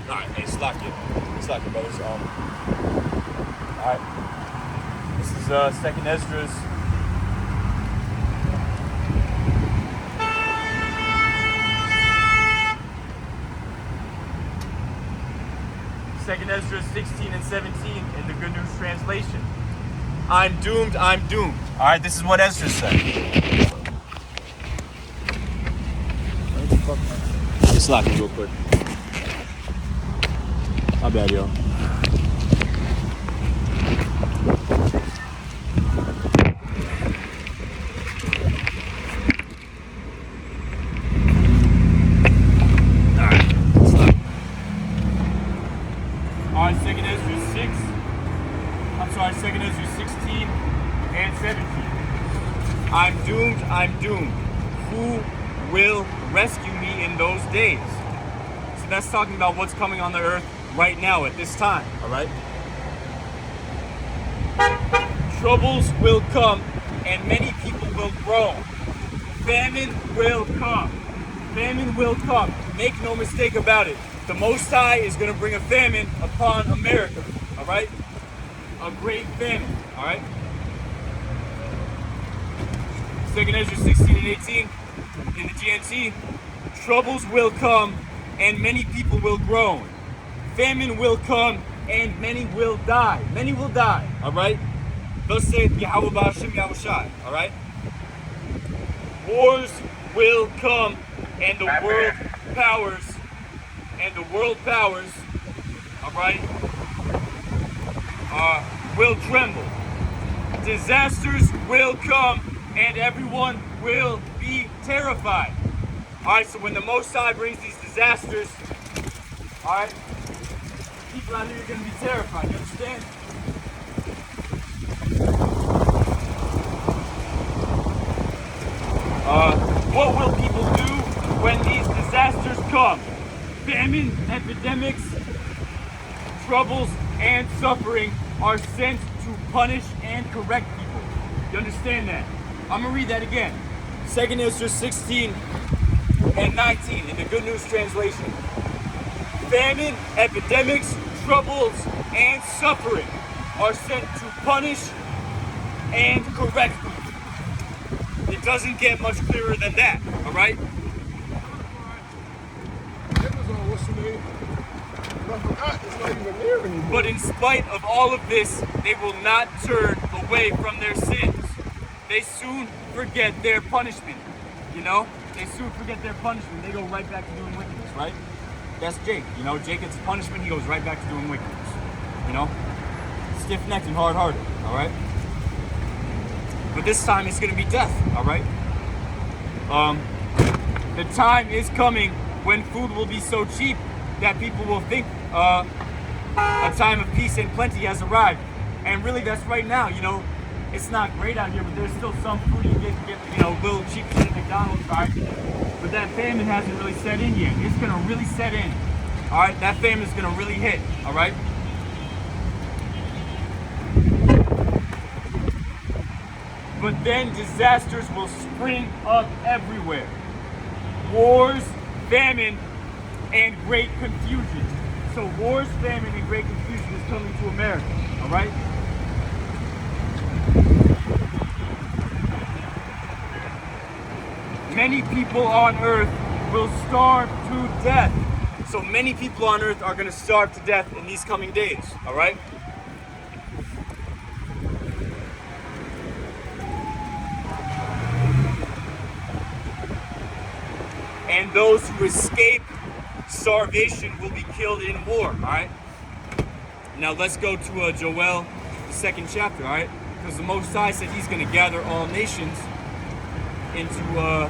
All right, hey, Slack it, brothers. All right, this is Second Esdras. Second Esdras 16 and 17 in the Good News Translation. I'm doomed, I'm doomed. All right, this is what Esdras said. Just lock it real quick. My bad, yo. Second Esdras 16 and 17. I'm doomed. Who will rescue me in those days? So that's talking about what's coming on the earth right now at this time, all right? Troubles will come and many people will groan. Famine will come. Famine will come. Make no mistake about it. The Most High is going to bring a famine upon America, all right? A great famine, all right? Second Esdras 16 and 18 in the GNT. Troubles will come and many people will groan. Famine will come and many will die. Many will die, all right? Thus saith Yahweh Ba'ashem Yahushai, all right? Wars will come and the world powers, all right, will tremble. Disasters will come and everyone will be terrified. All right, so when the Most High brings these disasters, all right, people out here are going to be terrified, you understand? What will people do when these disasters come? Famine, epidemics, troubles, and suffering are sent to punish and correct people. You understand that? I'm going to read that again. Second Esdras 16 and 19 in the Good News Translation. Famine, epidemics, troubles, and suffering are sent to punish and correct people. It doesn't get much clearer than that, all right? But in spite of all of this, they will not turn away from their sins. They soon forget their punishment, you know? They soon forget their punishment. They go right back to doing wickedness, right? That's Jake, you know? Jake gets a punishment, he goes right back to doing wickedness, you know? Stiff-necked and hard-hearted, all right? But this time it's going to be death, all right? The time is coming when food will be so cheap that people will think a time of peace and plenty has arrived. And really that's right now, you know, it's not great out here, but there's still some food you get, you know, little cheap shit at McDonald's, right? But that famine hasn't really set in yet. It's going to really set in, all right? That famine is going to really hit, all right? But then disasters will spring up everywhere. Wars, famine, and great confusion. So wars, famine, and great confusion is coming to America, all right? Many people on earth will starve to death. So many people on earth are going to starve to death in these coming days, all right? And those who escape starvation will be killed in war, all right? Now let's go to Joel, the 2nd chapter, all right? Because the Most High said he's going to gather all nations into a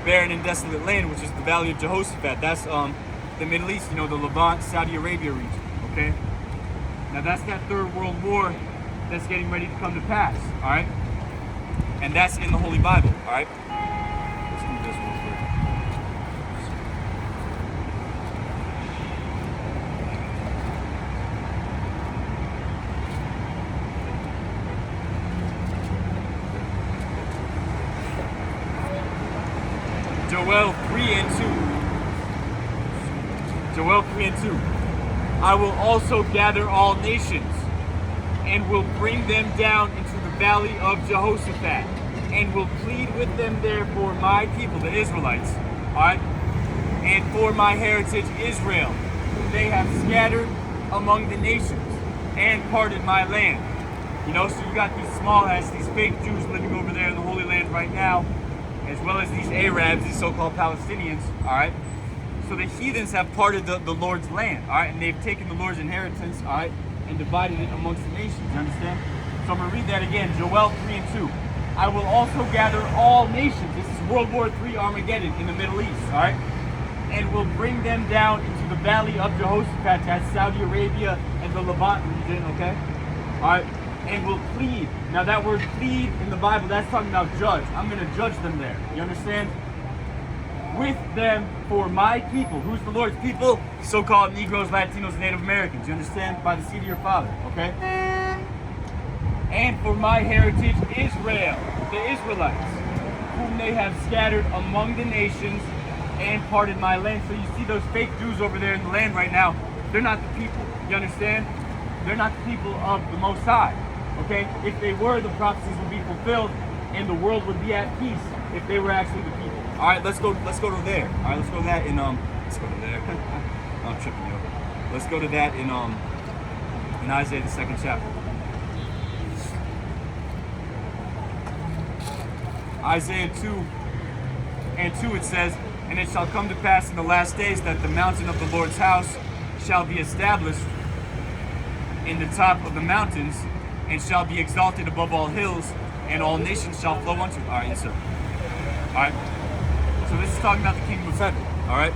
barren and desolate land, which is the Valley of Jehoshaphat. That's the Middle East, you know, the Levant, Saudi Arabia region, okay? Now that's that Third World War that's getting ready to come to pass, all right? And that's in the Holy Bible, all right? Let's do this real quick. Joel 3 and 2. Joel 3 and 2. I will also gather all nations and will bring them down into the valley of Jehoshaphat and will plead with them there for my people, the Israelites, all right, and for my heritage Israel, whom they have scattered among the nations and parted my land. You know, so you got these small hats, these fake Jews living over there in the Holy Land right now, as well as these Arabs, these so-called Palestinians, all right? So the heathens have parted the Lord's land, all right? And they've taken the Lord's inheritance, all right, and divided it amongst the nations, you understand? So I'm going to read that again, Joel 3 and 2. I will also gather all nations. This is World War III Armageddon in the Middle East, all right? And will bring them down into the valley of Jehoshaphat, that's Saudi Arabia and the Levant region, okay? All right? And will plead. Now that word plead in the Bible, that's talking about judge. I'm going to judge them there. You understand? With them for my people. Who's the Lord's people? So-called Negroes, Latinos, Native Americans. You understand? By the seed of your father, okay? And for my heritage Israel, the Israelites, whom they have scattered among the nations and parted my land. So you see those fake Jews over there in the land right now, they're not the people. You understand? They're not the people of the Most High. Okay? If they were, the prophecies would be fulfilled and the world would be at peace if they were actually the people. Alright, let's go to there. Alright, let's go to that in let's go to there. I'm tripping you. Let's go to that in Isaiah the 2nd chapter. Isaiah 2 and 2 it says, and it shall come to pass in the last days that the mountain of the Lord's house shall be established in the top of the mountains, and shall be exalted above all hills, and all nations shall flow unto it. All right, yes, sir. All right. So this is talking about the kingdom of heaven. All right.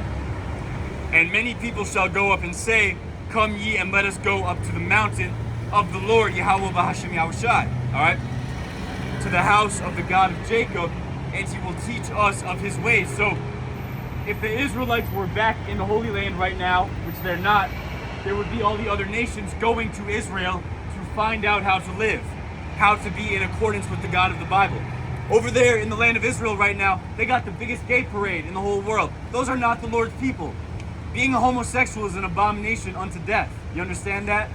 And many people shall go up and say, come ye and let us go up to the mountain of the Lord, Yahweh Bahashem Yahushai. All right. To the house of the God of Jacob, and he will teach us of his ways. So if the Israelites were back in the Holy Land right now, which they're not, there would be all the other nations going to Israel to find out how to live, how to be in accordance with the God of the Bible. Over there in the land of Israel right now, they got the biggest gay parade in the whole world. Those are not the Lord's people. Being a homosexual is an abomination unto death. You understand that?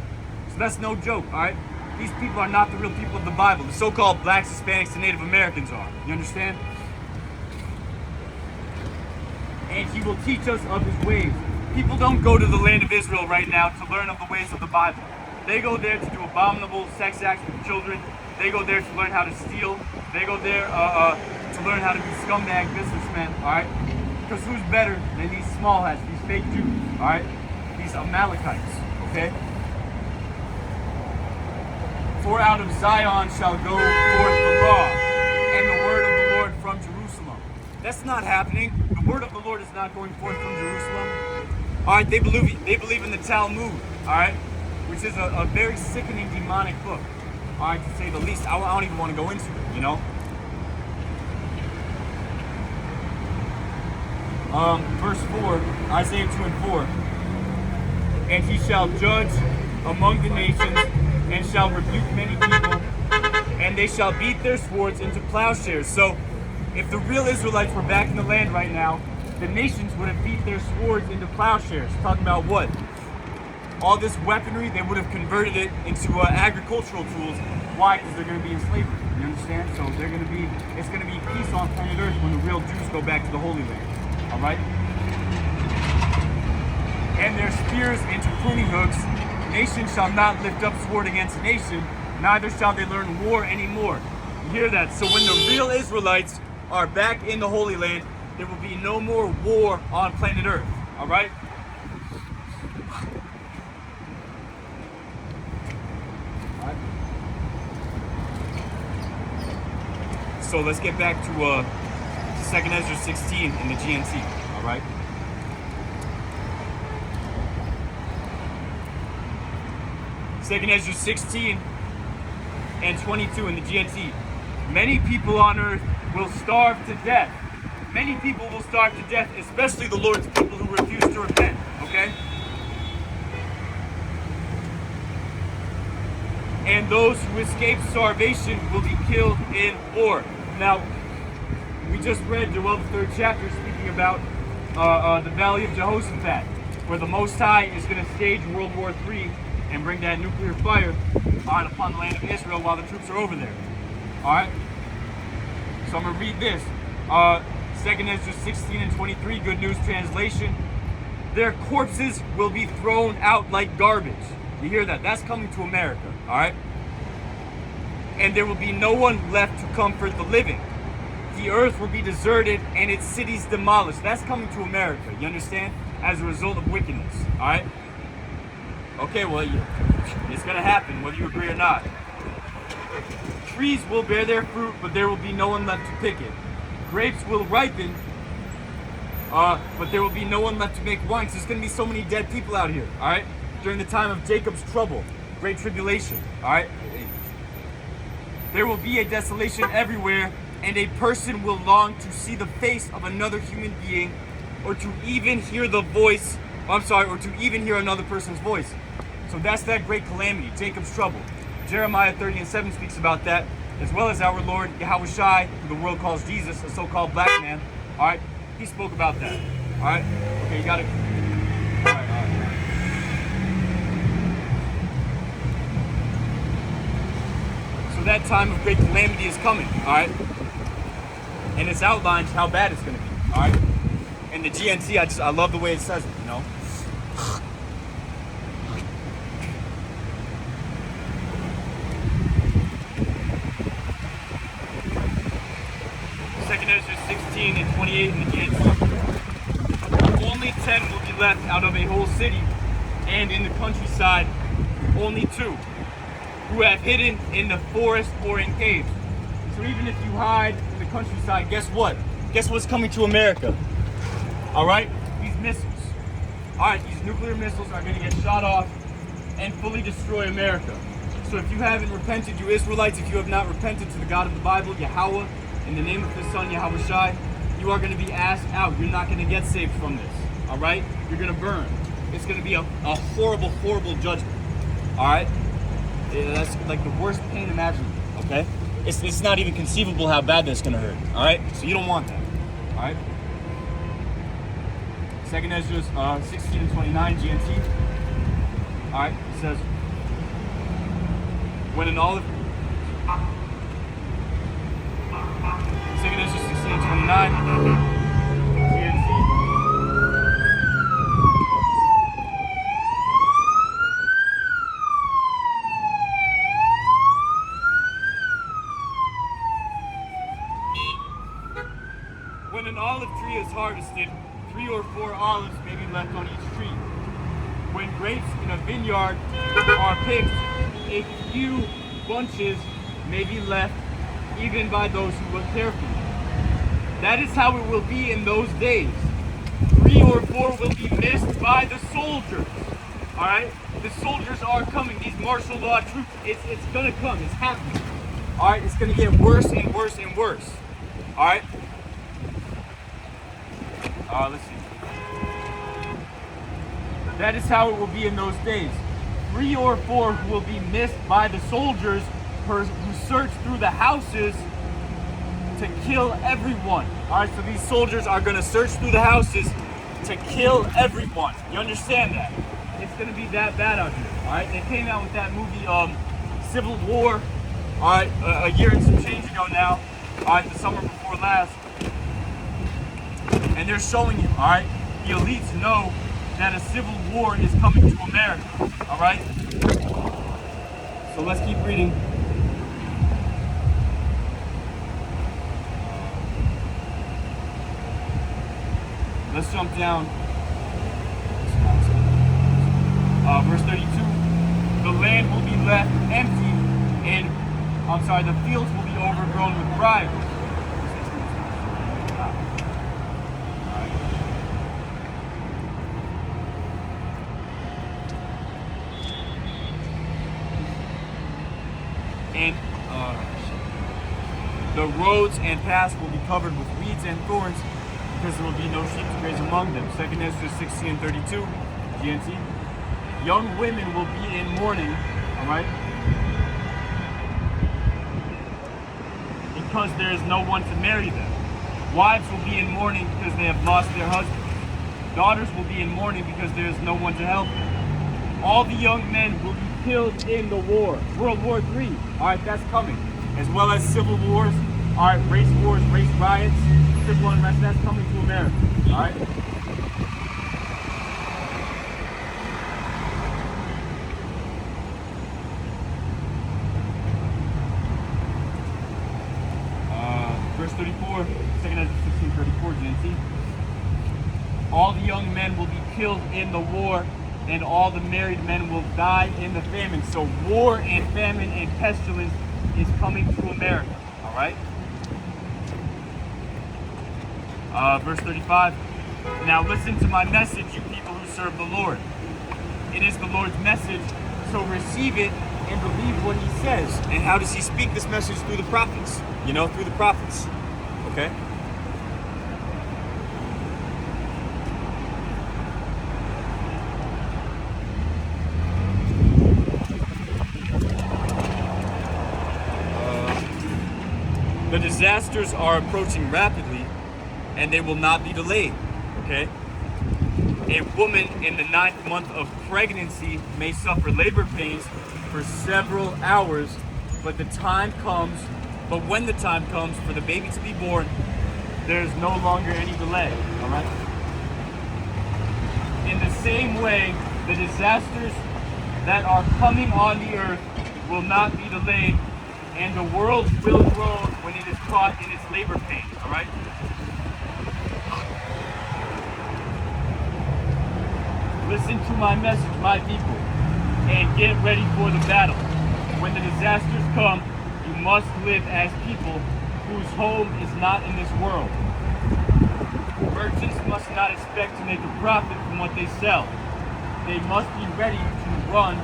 So that's no joke, all right? These people are not the real people of the Bible. The so-called blacks, Hispanics, and Native Americans are. You understand? And he will teach us of his ways. People don't go to the land of Israel right now to learn of the ways of the Bible. They go there to do abominable sex acts with children. They go there to learn how to steal. They go there to learn how to be scumbag businessmen, all right? Because who's better than these small hats, these fake Jews, all right? These Amalekites, okay? For out of Zion shall go forth the law, and the word of the Lord from Jerusalem. That's not happening. The word of the Lord is not going forth from Jerusalem. All right, they believe in the Talmud, all right, which is a very sickening demonic book, all right, to say the least. I don't even want to go into it, you know. Verse 4, Isaiah 2 and 4. And he shall judge among the nations, and shall rebuke many people, and they shall beat their swords into plowshares. So, if the real Israelites were back in the land right now, the nations would have beat their swords into plowshares. Talking about what? All this weaponry, they would have converted it into agricultural tools. Why? Because they're going to be in slavery. You understand? So it's going to be peace on planet Earth when the real Jews go back to the Holy Land. All right? And their spears into pruning hooks. Nation shall not lift up sword against nation, neither shall they learn war anymore. You hear that? So when the real Israelites are back in the Holy Land, there will be no more war on planet Earth. All right? So let's get back to 2nd Ezra 16 in the GNT. All right? Second Ezra 16 and 22 in the GNT. Many people on earth will starve to death. Many people will starve to death, especially the Lord's people who refuse to repent, okay? And those who escape starvation will be killed in war. Now, we just read Joel the 3rd chapter speaking about the valley of Jehoshaphat. where the Most High is going to stage World War III and bring that nuclear fire upon the land of Israel while the troops are over there. All right? So I'm going to read this. 2nd Ezra 16 and 23, Good News Translation. Their corpses will be thrown out like garbage. You hear that? That's coming to America. All right? And there will be no one left to comfort the living. The earth will be deserted and its cities demolished. That's coming to America. You understand? As a result of wickedness. All right? Okay, well, it's going to happen, whether you agree or not. Trees will bear their fruit, but there will be no one left to pick it. Grapes will ripen, but there will be no one left to make wine. So there's going to be so many dead people out here, all right? During the time of Jacob's trouble, great tribulation, all right? There will be a desolation everywhere, and a person will long to see the face of another human being, or to even hear the voice, or to even hear another person's voice. So that's that great calamity, Jacob's trouble. Jeremiah 30 and 7 speaks about that, as well as our Lord Yahushai, who the world calls Jesus, a so-called black man. All right, he spoke about that. All right, okay, you got it. All right. So that time of great calamity is coming. All right, and it's outlined how bad it's going to be. All right, and the GNT, I love the way it says it. You know. Ezra 16 and 28 in the GNT. Only 10 will be left out of a whole city, and in the countryside, only 2, who have hidden in the forest or in caves. So even if you hide in the countryside, guess what? Guess what's coming to America? All right? These missiles. All right, these nuclear missiles are going to get shot off and fully destroy America. So if you haven't repented, you Israelites, if you have not repented to the God of the Bible, Yahweh, in the name of His Son, Yahushai, you are going to be asked out. You're not going to get saved from this. All right? You're going to burn. It's going to be a horrible, horrible judgment. All right? Yeah, that's like the worst pain imaginable. Okay? It's not even conceivable how bad that's going to hurt. All right? So you don't want that. All right? 2nd Ezra 16 and 29, GNT. All right? It says, when an olive... 2nd Ezra 16 and 29, GNT. When an olive tree is harvested, 3 or 4 olives may be left on each tree. When grapes in a vineyard are picked, a few bunches may be left even by those who look carefully. That is how it will be in those days. 3 or 4 will be missed by the soldiers. All right? The soldiers are coming. These martial law troops, it's going to come. It's happening. All right? It's going to get worse and worse and worse. All right? Let's see. That is how it will be in those days. 3 or 4 who will be missed by the soldiers who search through the houses to kill everyone. All right, so these soldiers are going to search through the houses to kill everyone. You understand that? It's going to be that bad out here. All right, they came out with that movie, Civil War. All right, a year and some change ago now. All right, the summer before last. And they're showing you, all right, the elites know that a civil war is coming to America. All right. So let's keep reading. Let's jump down. Verse 32. The land will be left empty, and the fields will be overgrown with briars. And the roads and paths will be covered with weeds and thorns, because there will be no sheep to graze among them. 2nd Ezra 16 and 32, GNT. Young women will be in mourning, all right? Because there is no one to marry them. Wives will be in mourning because they have lost their husbands. Daughters will be in mourning because there is no one to help them. All the young men will be killed in the war. World War III, all right, that's coming. As well as civil wars, all right, race wars, race riots, civil unrest, that's coming to America, all right? Verse 34, 2 Ezra 16:34, GNT. All the young men will be killed in the war, and all the married men will die in the famine. So war and famine and pestilence is coming to America, all right? Verse 35. Now listen to my message, you people who serve the Lord. It is the Lord's message, so receive it and believe what he says. And how does he speak this message? Through the prophets. You know, through the prophets. Okay? The disasters are approaching rapidly, and they will not be delayed. Okay? A woman in the 9th month of pregnancy may suffer labor pains for several hours, but when the time comes for the baby to be born, there's no longer any delay, all right? In the same way, the disasters that are coming on the earth will not be delayed, and the world will groan when it is caught in its labor pains, all right? Listen to my message, my people, and get ready for the battle. When the disasters come, you must live as people whose home is not in this world. Merchants must not expect to make a profit from what they sell. They must be ready to run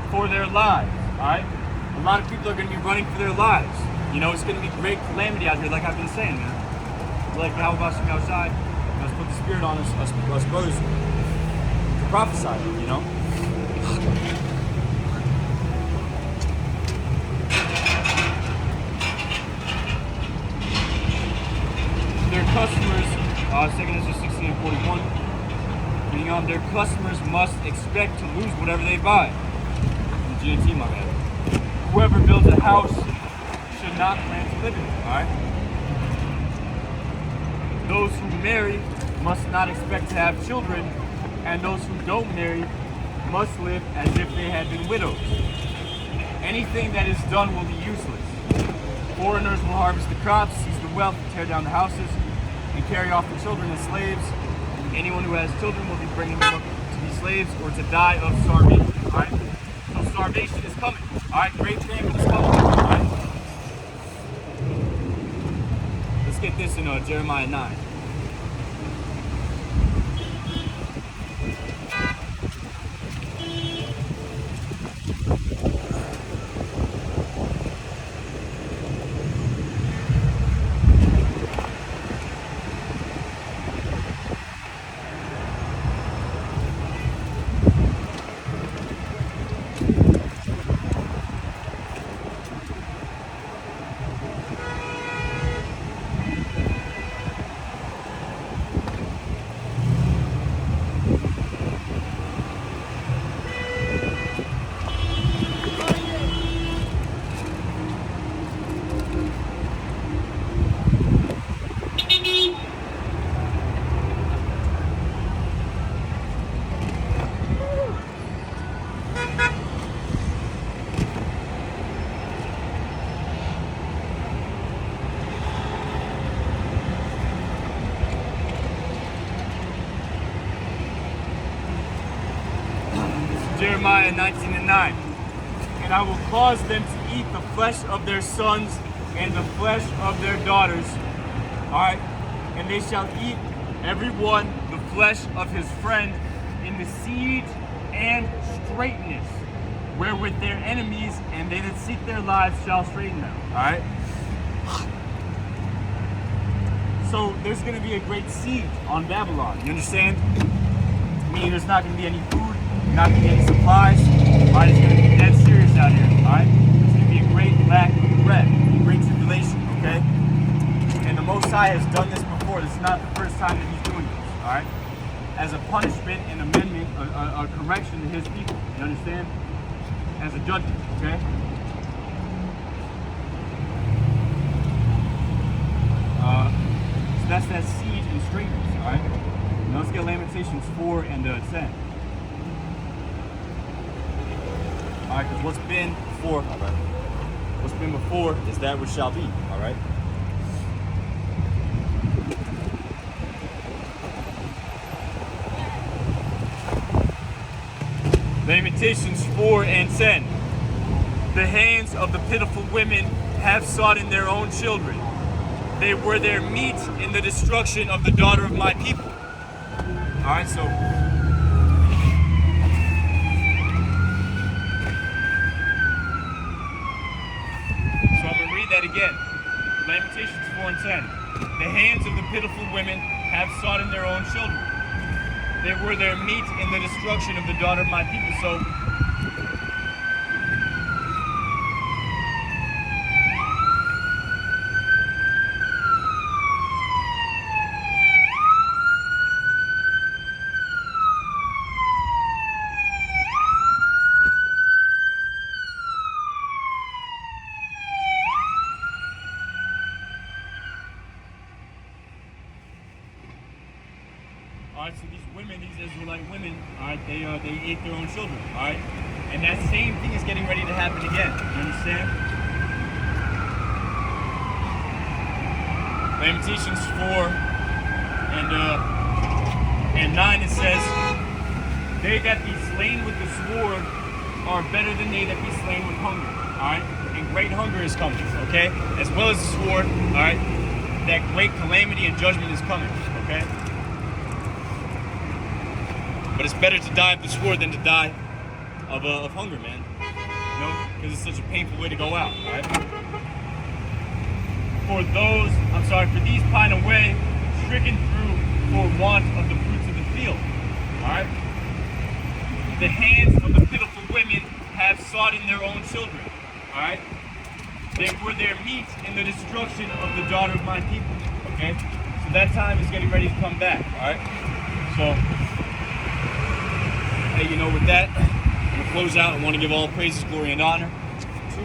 for their lives, all right? A lot of people are going to be running for their lives. You know, it's going to be great calamity out here, like I've been saying, man. Like how about some outside? Let's put the spirit on us brothers to prophesy, you know? Their customers, 2 Ezra 16:41, reading on, their customers must expect to lose whatever they buy. GNT, my bad. Whoever builds a house should not plan to live in it, alright? Those who marry must not expect to have children, and those who don't marry must live as if they had been widows. Anything that is done will be useless. Foreigners will harvest the crops, seize the wealth, tear down the houses, and carry off the children as slaves. Anyone who has children will be bringing them up to be slaves or to die of starvation. Alright? So starvation is coming. Alright? Great famine is coming. Alright? Let's get this in Jeremiah 9. Jeremiah 19:9. And I will cause them to eat the flesh of their sons and the flesh of their daughters. Alright? And they shall eat every one the flesh of his friend in the siege and straightness, wherewith their enemies and they that seek their lives shall straighten them. Alright? So there's going to be a great siege on Babylon. You understand? Meaning there's not going to be any food, not going to be any supplies. Alright, it's going to be dead serious out here. Alright? There's going to be a great lack of bread, great tribulation, okay? And the Most High has done this before. This is not the first time that he's doing this. Alright? as a punishment and amendment, a correction to his people. You understand? As a judgment, okay? So that's that siege and straightness, all right? Now let's get Lamentations 4 and 10. All right, because what's been before, all right? What's been before is that which shall be, all right? Lamentations 4 and 10. The hands of the pitiful women have sought in their own children. They were their meat in the destruction of the daughter of my people. All right, so I'm going to read that again. Lamentations 4 and 10. The hands of the pitiful women have sought in their own children. They were their meat in the destruction of the daughter of my people. So alright, so these women, these Israelite women, alright, they ate their own children, alright? And that same thing is getting ready to happen again. You understand? Lamentations 4 and 9, it says, they that be slain with the sword are better than they that be slain with hunger. Alright? And great hunger is coming, okay? As well as the sword, alright? That great calamity and judgment is coming, okay? But it's better to die of the sword than to die of hunger, man. You know, because it's such a painful way to go out, right? For these pine away, stricken through for want of the fruits of the field. All right? The hands of the pitiful women have sought in their own children. All right? They were their meat in the destruction of the daughter of my people. Okay? So that time is getting ready to come back. All right? So, hey, you know, with that, I'm going to close out. I want to give all praises, glory, and honor to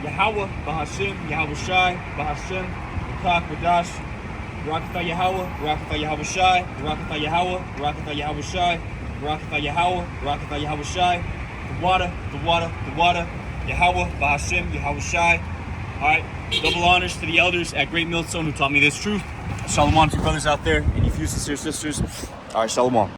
Yahweh, Bahashem, Yahweh Shai, Bahashem, Rakach, Radash, Barakatha Yahweh, Barakatha Yahweh Shai, Barakatha Yahweh, Barakatha Yahweh Shai, Barakatha Yahweh, Barakatha Yahweh Shai, the water, Yahweh, Bahashem, Yahweh Shai. Alright, double honors to the elders at Great Millstone who taught me this truth. Shalom to your brothers out there and you few sincere sisters. Alright, shalom.